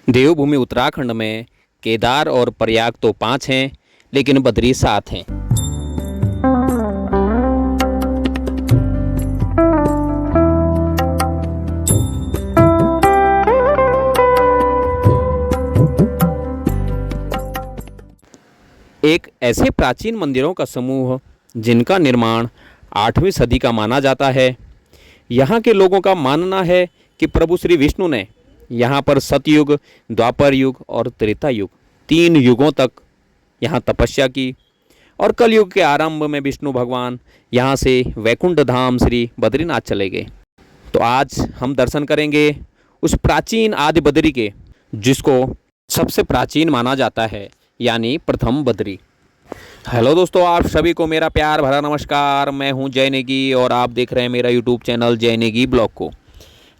देवभूमि उत्तराखंड में केदार और प्रयाग तो 5 हैं, लेकिन बद्री 7 हैं। एक ऐसे प्राचीन मंदिरों का समूह जिनका निर्माण 8वीं सदी का माना जाता है। यहाँ के लोगों का मानना है कि प्रभु श्री विष्णु ने यहाँ पर सतयुग, द्वापर युग और त्रेता युग 3 युगों तक यहाँ तपस्या की और कलयुग के आरंभ में विष्णु भगवान यहाँ से वैकुंठ धाम श्री बद्रीनाथ चले गए। तो आज हम दर्शन करेंगे उस प्राचीन आदि बद्री के, जिसको सबसे प्राचीन माना जाता है, यानी प्रथम बद्री। हेलो दोस्तों, आप सभी को मेरा प्यार भरा नमस्कार। मैं हूं जय नेगी और आप देख रहे हैं मेरा यूट्यूब चैनल जय नेगी ब्लॉग को।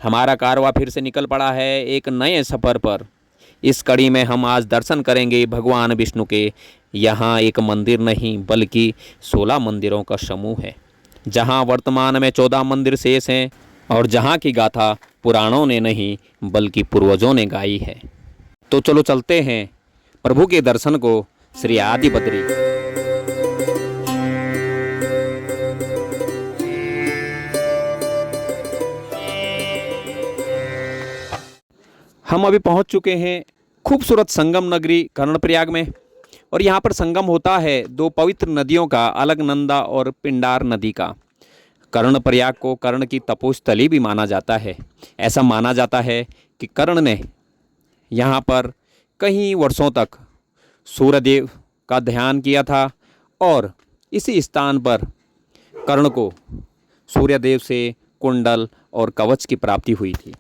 हमारा कारवां फिर से निकल पड़ा है एक नए सफ़र पर। इस कड़ी में हम आज दर्शन करेंगे भगवान विष्णु के। यहाँ एक मंदिर नहीं बल्कि 16 मंदिरों का समूह है, जहाँ वर्तमान में 14 मंदिर शेष हैं और जहाँ की गाथा पुराणों ने नहीं बल्कि पूर्वजों ने गाई है। तो चलो चलते हैं प्रभु के दर्शन को श्री आदि बद्री। हम अभी पहुंच चुके हैं खूबसूरत संगम नगरी कर्णप्रयाग में, और यहाँ पर संगम होता है 2 पवित्र नदियों का, अलकनंदा और पिंडार नदी का। कर्णप्रयाग को कर्ण की तपोस्थली भी माना जाता है। ऐसा माना जाता है कि कर्ण ने यहाँ पर कई वर्षों तक सूर्यदेव का ध्यान किया था और इसी स्थान पर कर्ण को सूर्यदेव से कुंडल और कवच की प्राप्ति हुई थी।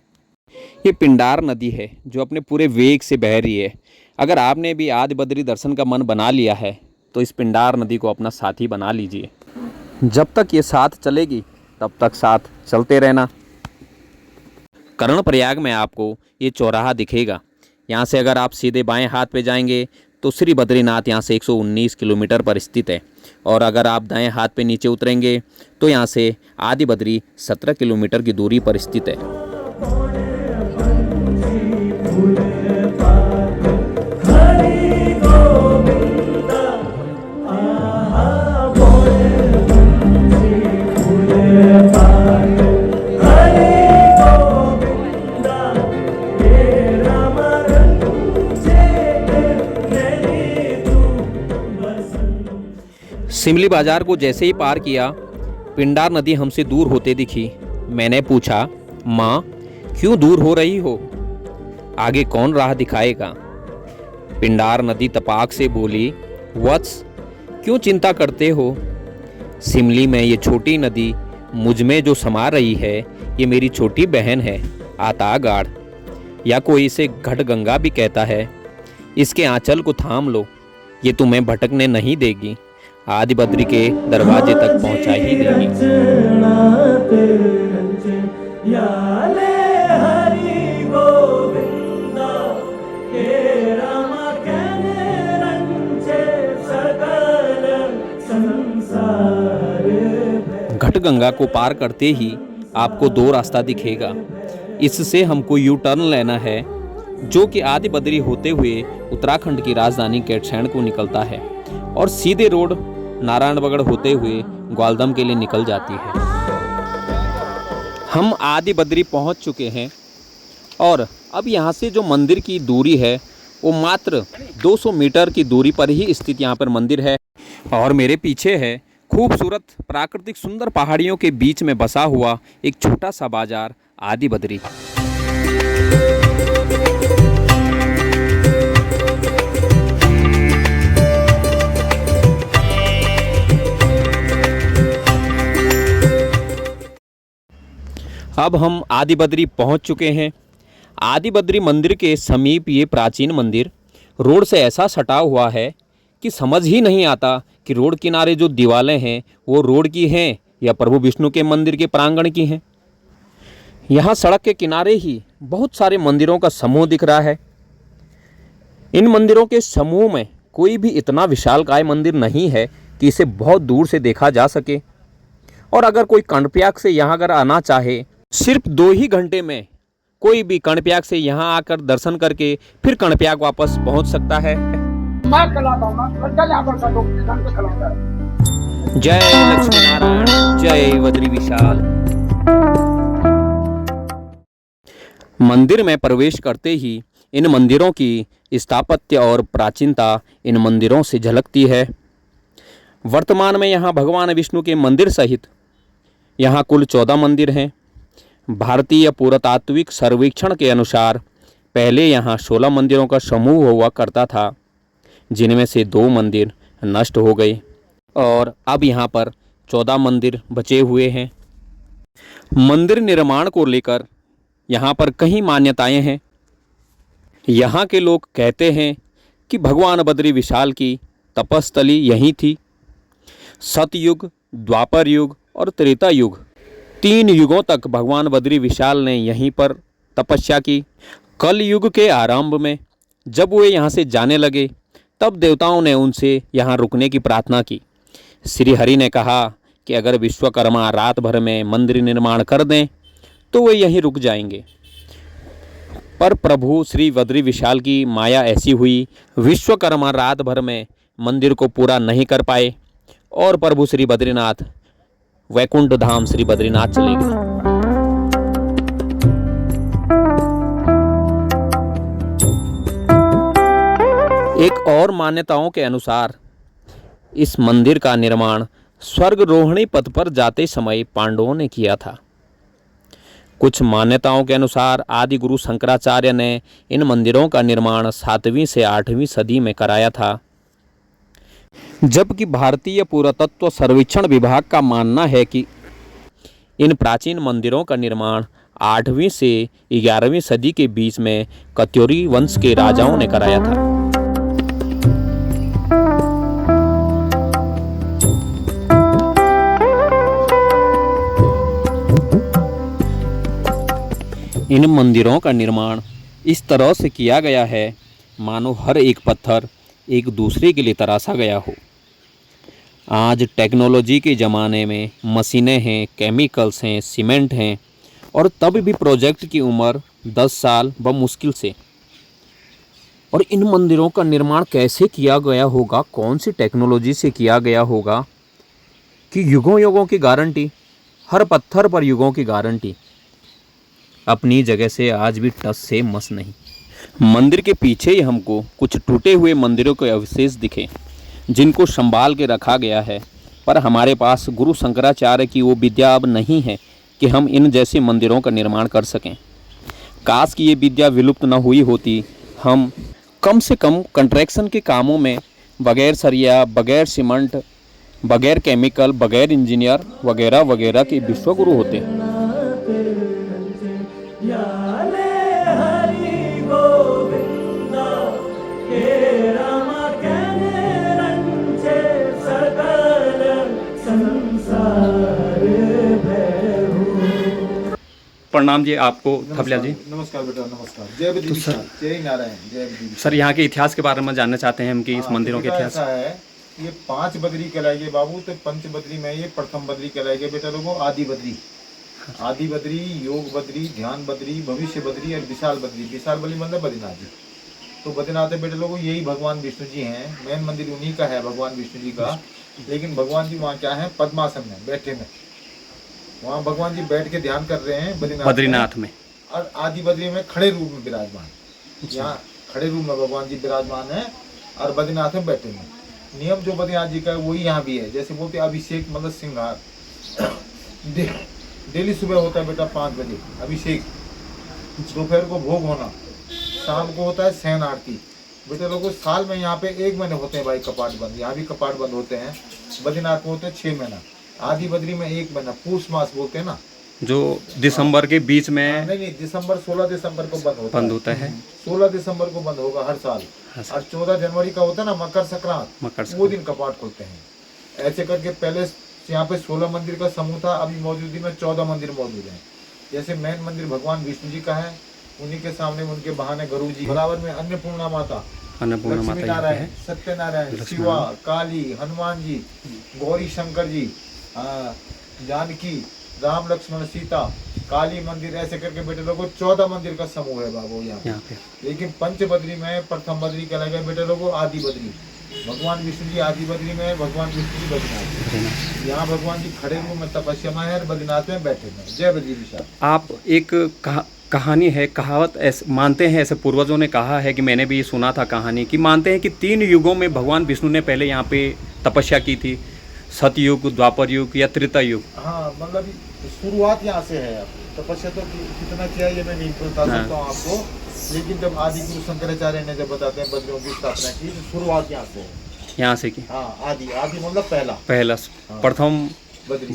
ये पिंडार नदी है जो अपने पूरे वेग से बह रही है। अगर आपने भी आदि बद्री दर्शन का मन बना लिया है तो इस पिंडार नदी को अपना साथी बना लीजिए। जब तक ये साथ चलेगी तब तक साथ चलते रहना। कर्णप्रयाग में आपको ये चौराहा दिखेगा। यहाँ से अगर आप सीधे बाएं हाथ पे जाएंगे तो श्री बद्रीनाथ यहाँ से 119 किलोमीटर पर स्थित है, और अगर आप दाएं हाथ पे नीचे उतरेंगे तो यहाँ से आदि बद्री 17 किलोमीटर की दूरी पर स्थित है। सिमली बाजार को जैसे ही पार किया, पिंडार नदी हमसे दूर होते दिखी। मैंने पूछा, माँ क्यों दूर हो रही हो? आगे कौन राह दिखाएगा? पिंडार नदी तपाक से बोली, वत्स क्यों चिंता करते हो? सिमली में ये छोटी नदी मुझ में जो समा रही है, ये मेरी छोटी बहन है आतागाड़, या कोई इसे घटगंगा भी कहता है। इसके आंचल को थाम लो, ये तुम्हें भटकने नहीं देगी, आदि बद्री के दरवाजे तक पहुंचा ही देगी। घटगंगा को पार करते ही आपको 2 रास्ता दिखेगा। इससे हमको यू टर्न लेना है, जो कि आदि बद्री होते हुए उत्तराखंड की राजधानी कैथसैंण को निकलता है, और सीधे रोड नारायणबगड़ होते हुए ग्वालदम के लिए निकल जाती है। हम आदि बद्री पहुंच चुके हैं और अब यहाँ से जो मंदिर की दूरी है वो मात्र 200 मीटर की दूरी पर ही स्थित यहाँ पर मंदिर है। और मेरे पीछे है खूबसूरत प्राकृतिक सुंदर पहाड़ियों के बीच में बसा हुआ एक छोटा सा बाजार आदि बद्री। अब हम आदि बद्री पहुंच चुके हैं। आदि बद्री मंदिर के समीप ये प्राचीन मंदिर रोड से ऐसा सटा हुआ है कि समझ ही नहीं आता कि रोड किनारे जो दीवारें हैं वो रोड की हैं या प्रभु विष्णु के मंदिर के प्रांगण की हैं। यहाँ सड़क के किनारे ही बहुत सारे मंदिरों का समूह दिख रहा है। इन मंदिरों के समूह में कोई भी इतना विशालकाय मंदिर नहीं है कि इसे बहुत दूर से देखा जा सके। और अगर कोई कर्णप्रयाग से यहाँ अगर आना चाहे, सिर्फ 2 ही घंटे में कोई भी कर्णप्रयाग से यहाँ आकर दर्शन करके फिर कर्णप्रयाग वापस पहुँच सकता है। मैं खिलाता हूँ, मैं चल यहाँ पर कटो, ढंग से खिलाता है। जय लक्ष्मी नारायण, जय बद्री विशाल। मंदिर में प्रवेश करते ही इन मंदिरों की स्थापत्य और प्राचीनता इन मंदिरों से झलकती है। वर्तमान में यहाँ भगवान विष्णु के मंदिर सहित यहाँ कुल 14 मंदिर हैं। भारतीय पुरातात्विक सर्वेक्षण के अनुसार पहले यहाँ 16 मंदिरों का समूह हुआ करता था, जिनमें से 2 मंदिर नष्ट हो गए और अब यहाँ पर 14 मंदिर बचे हुए हैं। मंदिर निर्माण को लेकर यहाँ पर कई मान्यताएं हैं। यहाँ के लोग कहते हैं कि भगवान बद्री विशाल की तपस्थली यहीं थी। सतयुग, द्वापर युग और त्रेता युग, 3 युगों तक भगवान बद्री विशाल ने यहीं पर तपस्या की। कल युग के आरंभ में जब वे यहाँ से जाने लगे तब देवताओं ने उनसे यहाँ रुकने की प्रार्थना की। श्री हरि ने कहा कि अगर विश्वकर्मा रात भर में मंदिर निर्माण कर दें तो वे यहीं रुक जाएंगे। पर प्रभु श्री बद्री विशाल की माया ऐसी हुई, विश्वकर्मा रात भर में मंदिर को पूरा नहीं कर पाए और प्रभु श्री बद्रीनाथ वैकुंठ धाम श्री बद्रीनाथ चले गए। एक और मान्यताओं के अनुसार इस मंदिर का निर्माण स्वर्गरोहिणी पथ पर जाते समय पांडवों ने किया था। कुछ मान्यताओं के अनुसार आदि गुरु शंकराचार्य ने इन मंदिरों का निर्माण 7वीं से 8वीं सदी में कराया था, जबकि भारतीय पुरातत्व सर्वेक्षण विभाग का मानना है कि इन प्राचीन मंदिरों का निर्माण 8वीं से 11वीं सदी के बीच में कत्यूरी वंश के राजाओं ने कराया था। इन मंदिरों का निर्माण इस तरह से किया गया है मानो हर एक पत्थर एक दूसरे के लिए तराशा गया हो। आज टेक्नोलॉजी के ज़माने में मशीनें हैं, केमिकल्स हैं, सीमेंट हैं और तब भी प्रोजेक्ट की उम्र 10 साल बमुश्किल से। और इन मंदिरों का निर्माण कैसे किया गया होगा, कौन सी टेक्नोलॉजी से किया गया होगा कि युगों युगों की गारंटी, हर पत्थर पर युगों की गारंटी, अपनी जगह से आज भी टस से मस नहीं। मंदिर के पीछे ही हमको कुछ टूटे हुए मंदिरों के अवशेष दिखे जिनको संभाल के रखा गया है, पर हमारे पास गुरु शंकराचार्य की वो विद्या अब नहीं है कि हम इन जैसे मंदिरों का निर्माण कर सकें। काश कि ये विद्या विलुप्त न हुई होती, हम कम से कम कंस्ट्रक्शन के कामों में बगैर सरिया, बगैर सीमेंट, बगैर केमिकल, बगैर इंजीनियर वगैरह वगैरह के विश्वगुरु होते। प्रणाम जी आपको थपलिया जी। नमस्कार बेटा, नमस्कार। जय बद्री विशाल, जय नारायण, जय बद्री। सर, यहाँ के इतिहास के बारे में जानना चाहते हैं हम कि इस मंदिरों के इतिहास। ऐसा है, ये 5 बद्री कहलाएंगे बाबू, तो पंच बद्री में ये प्रथम बद्री कहलाएंगे बेटा लोगों। आदि बद्री, आदि बद्री, योग बद्री, ध्यान बद्री, भविष्य बद्री और विशाल बद्री। विशाल बद्री मतलब बद्रीनाथ जी। तो बद्रीनाथ है बेटे लोगों, यही भगवान विष्णु जी हैं। मेन मंदिर उन्हीं का है, भगवान विष्णु जी का। लेकिन भगवान जी वहाँ क्या है, पद्मासन में बैठे में, वहाँ भगवान जी बैठ के ध्यान कर रहे हैं बद्रीनाथ में। और आदि बद्री में खड़े रूप में विराजमान, यहाँ खड़े रूप में भगवान जी विराजमान है और बद्रीनाथ में बैठे हैं। नियम जो बद्रीनाथ जी का है वही यहाँ भी है। जैसे बोलते अभिषेक मतलब श्रृंगार, डेली सुबह होता है बेटा 5 बजे अभिषेक, दोपहर को भोग होना, शाम को होता है शयन आरती। बेटे लोगों साल में यहाँ पे 1 महीने होते हैं भाई कपाट बंद, यहाँ भी कपाट बंद होते हैं। बद्रीनाथ में होते हैं 6 महीना, आदि बद्री में 1 महीना, पूष मास बोलते हैं ना, जो दिसंबर के बीच में। नहीं, दिसंबर 16 दिसंबर को बंद होता है। 16 दिसंबर को बंद होगा हर साल। और 14 जनवरी का होता है ना मकर संक्रांत, वो दिन कपाट खुलते हैं। ऐसे करके पहले यहाँ पे 16 मंदिर का समूह था, अभी मौजूदी में 14 मंदिर मौजूद हैं। जैसे मेन मंदिर भगवान विष्णु जी का है, उन्हीं के सामने उनके बहाने गुरु जी, बराबर में अन्नपूर्णा माता, लक्ष्मी नारायण, सत्यनारायण, शिवा, काली, हनुमान जी, गौरी शंकर जी, जानकी, राम लक्ष्मण सीता, काली मंदिर, ऐसे करके बेटे लोगों 14 मंदिर का समूह है बाबू यहाँ पे लेकिन पंच बद्री में प्रथम बद्री कहलाएगा बेटे लोगों आदि बद्री। भगवान विष्णु जी आदि बद्री में, भगवान विष्णु जी बद्रीनाथ। यहाँ भगवान जी खड़े रूप में तपस्या में है, बद्रीनाथ में बैठे हैं। जय बद्री विशाल। आप एक कहानी है, कहावत ऐसे मानते हैं, ऐसे पूर्वजों ने कहा है कि मैंने भी सुना था कहानी कि मानते हैं कि 3 युगों में भगवान विष्णु ने पहले यहाँ पे तपस्या की थी, सतयुग, द्वापर युग या त्रेता युग। हाँ मतलब शुरुआत यहाँ से है। तपस्या तो कितना किया ये मैं नहीं बता सकता हूँ आपको, लेकिन जब आदि गुरु शंकराचार्य ने जब बताते हैं बद्रियों की स्थापना की तो शुरुआत यहाँ से है। यहाँ से की? हाँ आदि, आदि मतलब पहला, हाँ। प्रथम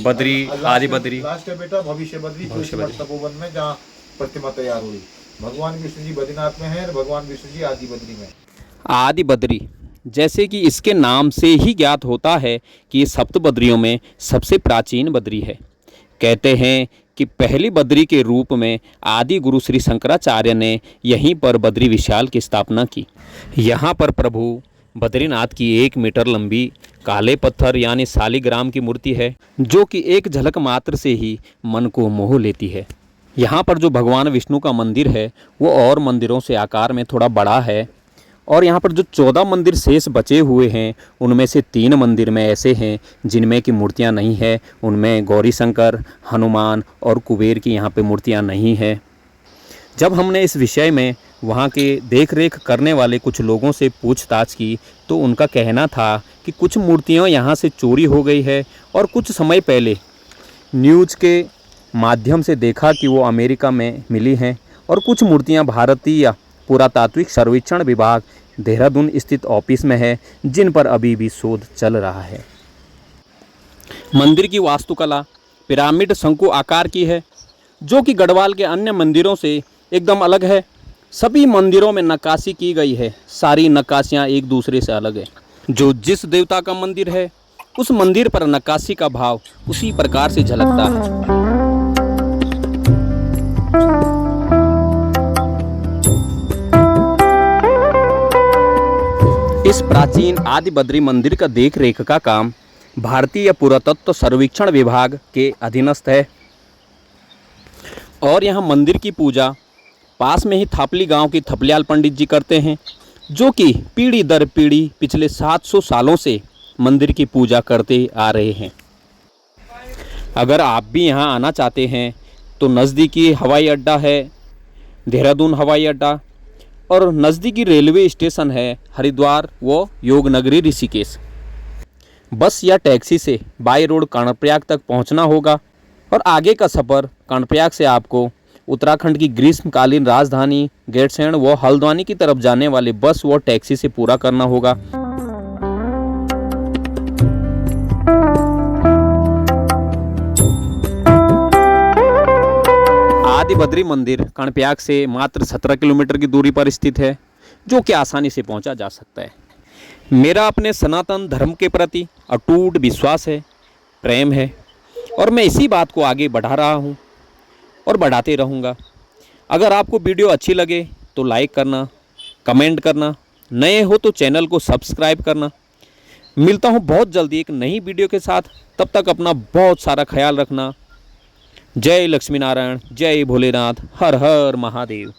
बद्री, आदि बद्री, लास्ट है बेटा भविष्य बद्री, तपोवन में जहाँ प्रतिमा तैयार हुई। भगवान विष्णु जी बद्रीनाथ में है, भगवान विष्णु जी आदि बद्री में। आदि बद्री, जैसे कि इसके नाम से ही ज्ञात होता है कि ये सप्त बद्रियों में सबसे प्राचीन बद्री है। कहते हैं कि पहली बद्री के रूप में आदि गुरु श्री शंकराचार्य ने यहीं पर बद्री विशाल की स्थापना की। यहाँ पर प्रभु बद्रीनाथ की 1 मीटर लंबी काले पत्थर यानी शालिग्राम की मूर्ति है, जो कि एक झलक मात्र से ही मन को मोह लेती है। यहाँ पर जो भगवान विष्णु का मंदिर है वो और मंदिरों से आकार में थोड़ा बड़ा है, और यहाँ पर जो 14 मंदिर शेष बचे हुए हैं उनमें से 3 मंदिर में ऐसे हैं जिनमें की मूर्तियाँ नहीं है। उनमें गौरी शंकर, हनुमान और कुबेर की यहाँ पे मूर्तियाँ नहीं है। जब हमने इस विषय में वहाँ के देख रेख करने वाले कुछ लोगों से पूछताछ की तो उनका कहना था कि कुछ मूर्तियाँ यहाँ से चोरी हो गई है, और कुछ समय पहले न्यूज़ के माध्यम से देखा कि वो अमेरिका में मिली हैं, और कुछ मूर्तियाँ भारतीय पुरातात्विक सर्वेक्षण विभाग देहरादून स्थित ऑफिस में है, जिन पर अभी भी शोध चल रहा है। मंदिर की वास्तुकला पिरामिड शंकु आकार की है, जो कि गढ़वाल के अन्य मंदिरों से एकदम अलग है। सभी मंदिरों में नक्काशी की गई है, सारी नक्काशियाँ एक दूसरे से अलग है। जो जिस देवता का मंदिर है उस मंदिर पर नक्काशी का भाव उसी प्रकार से झलकता है। इस प्राचीन आदि बद्री मंदिर का देख रेख का काम भारतीय पुरातत्व सर्वेक्षण विभाग के अधीनस्थ है, और यहाँ मंदिर की पूजा पास में ही थापली गांव की थपलियाल पंडित जी करते हैं, जो कि पीढ़ी दर पीढ़ी पिछले 700 सालों से मंदिर की पूजा करते आ रहे हैं। अगर आप भी यहाँ आना चाहते हैं तो नज़दीकी हवाई अड्डा है देहरादून हवाई अड्डा, और नज़दीकी रेलवे स्टेशन है हरिद्वार व योगनगरी ऋषिकेश। बस या टैक्सी से बाई रोड कर्णप्रयाग तक पहुंचना होगा, और आगे का सफ़र कर्णप्रयाग से आपको उत्तराखंड की ग्रीष्मकालीन राजधानी गैरसैंण व हल्द्वानी की तरफ जाने वाले बस व टैक्सी से पूरा करना होगा। आदि बद्री मंदिर कर्णप्रयाग से मात्र 17 किलोमीटर की दूरी पर स्थित है, जो कि आसानी से पहुंचा जा सकता है। मेरा अपने सनातन धर्म के प्रति अटूट विश्वास है, प्रेम है, और मैं इसी बात को आगे बढ़ा रहा हूं और बढ़ाते रहूंगा। अगर आपको वीडियो अच्छी लगे तो लाइक करना, कमेंट करना, नए हो तो चैनल को सब्सक्राइब करना। मिलता हूं बहुत जल्दी एक नई वीडियो के साथ, तब तक अपना बहुत सारा ख्याल रखना। जय लक्ष्मी नारायण, जय भोलेनाथ, हर हर महादेव।